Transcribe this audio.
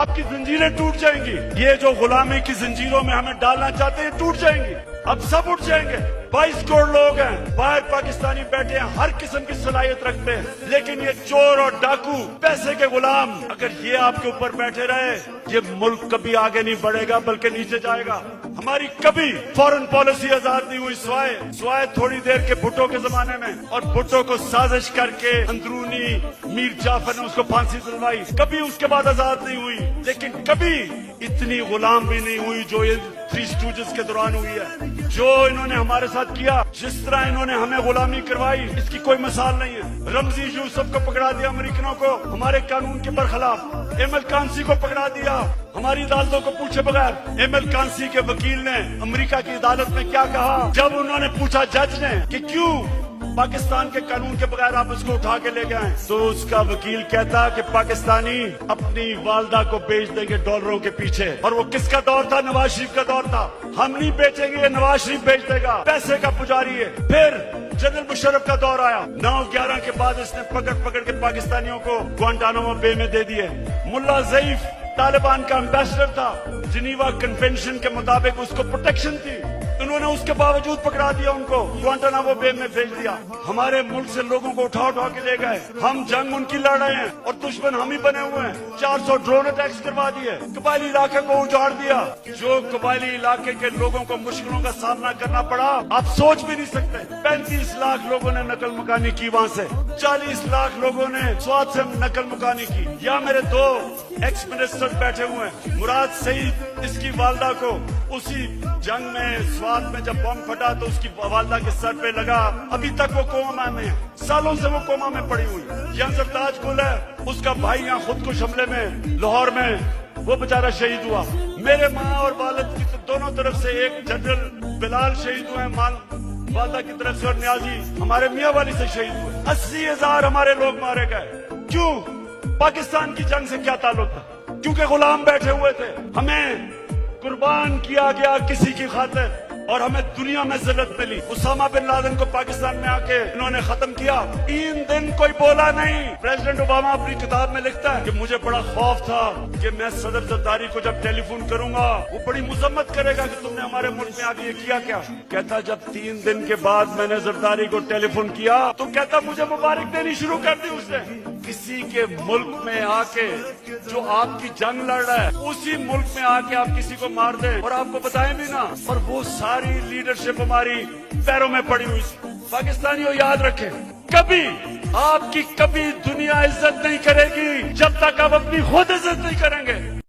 आपकी जंजीरें टूट जाएंगी। ये जो गुलामी की जंजीरों में हमें डालना चाहते हैं टूट जाएंगी। अब सब उठ जाएंगे। 22 करोड़ लोग हैं, बाहर पाकिस्तानी बैठे हैं, हर किस्म की सलाहियत रखते हैं, लेकिन ये चोर और डाकू, पैसे के गुलाम, अगर ये आपके ऊपर बैठे रहे, ये मुल्क कभी आगे नहीं बढ़ेगा बल्कि नीचे जाएगा। हमारी कभी फॉरेन पॉलिसी आजाद नहीं हुई स्वाय थोड़ी देर के भुट्टो के जमाने में, और भुट्टो को साजिश करके अंदरूनी मीर जाफर ने उसको फांसी दिलवाई। कभी उसके बाद आजाद नहीं हुई, लेकिन कभी इतनी गुलाम भी नहीं हुई जो ये थ्री स्टूजेस के दौरान हुई है। जो इन्होंने हमारे साथ किया, जिस तरह इन्होंने हमें गुलामी करवाई, इसकी कोई मिसाल नहीं है। रमजी यूसुफ को पकड़ा दिया अमेरिकनों को हमारे कानून के बरखिलाफ, एमएल कांसी को पकड़ा दिया हमारी अदालतों को पूछे बगैर। एमएल कांसी के वकील ने अमेरिका की अदालत में क्या कहा जब उन्होंने पूछा जज ने कि क्यों पाकिस्तान के कानून के बगैर आप उसको उठा के ले गए, तो उसका वकील कहता कि पाकिस्तानी अपनी वालदा को बेच देंगे डॉलरों के पीछे। और वो किसका दौर था? नवाज शरीफ का दौर था। हम नहीं बेचेंगे, नवाज शरीफ बेच देगा, पैसे का पुजारी है। फिर जनरल मुशर्रफ का दौर आया, 9/11 के बाद इसने पकड़ के पाकिस्तानियों को ग्वांटानामो बे में दे दिए। मुल्ला ज़ईफ तालिबान का एम्बेसडर था, जिनीवा कन्वेंशन के मुताबिक उसको प्रोटेक्शन थी, उन्होंने उसके बावजूद पकड़ा दिया, उनको ग्वांटानामो बे में भेज दिया। हमारे मुल्क से लोगों को उठा के ले गए। हम जंग उनकी लड़ रहे हैं और दुश्मन हम ही बने हुए हैं। 400 ड्रोन अटैक्स करवा दिए, कबायली इलाके को उजाड़ दिया। जो कबायली इलाके के लोगों को मुश्किलों का सामना करना पड़ा, आप सोच भी नहीं सकते। 35 लाख लोगों ने नकल मकानी की वहाँ से, 40 लाख लोगों ने स्वात से नकल मकानी की। या मेरे 2 एक्स मिनिस्टर बैठे हुए हैं, मुराद सईद, इसकी वालदा को उसी जंग में स्वात में जब बम फटा तो उसकी वालदा के सर पे लगा, अभी तक वो कोमा में है, सालों से वो कोमा में पड़ी हुई। यहाँ सरताज गुल है, उसका भाई यहाँ खुदकुश हमले में लाहौर में वो बेचारा शहीद हुआ। मेरे माँ और वालिद की तो दोनों तरफ से, एक जनरल बिलाल शहीद हुए माल वालदा की तरफ से, और न्याजी हमारे मियाँ वाली से शहीद हुए। 80,000 हमारे लोग मारे गए। क्यों? पाकिस्तान की जंग से क्या ताल्लुक था? क्योंकि गुलाम बैठे हुए थे। हमें कुर्बान किया गया किसी की खातिर और हमें दुनिया में जिल्लत मिली। उसामा बिन लादेन को पाकिस्तान में आके इन्होंने खत्म किया। 3 दिन कोई बोला नहीं। प्रेसिडेंट ओबामा अपनी किताब में लिखता है कि मुझे बड़ा खौफ था कि मैं सदर जरदारी को जब टेलीफोन करूंगा वो बड़ी मुजम्मत करेगा कि तुमने हमारे मुल्क में आके ये किया क्या। कहता जब 3 दिन के बाद मैंने जरदारी को टेलीफोन किया तो कहता मुझे मुबारक देनी शुरू कर दी उसने। किसी के मुल्क में आके जो आपकी जंग लड़ रहा है, उसी मुल्क में आके आप किसी को मार दें और आपको बताएं भी ना, और वो सारी लीडरशिप हमारी पैरों में पड़ी हुई। पाकिस्तानियों याद रखें, कभी आपकी कभी दुनिया इज्जत नहीं करेगी जब तक आप अपनी खुद इज्जत नहीं करेंगे।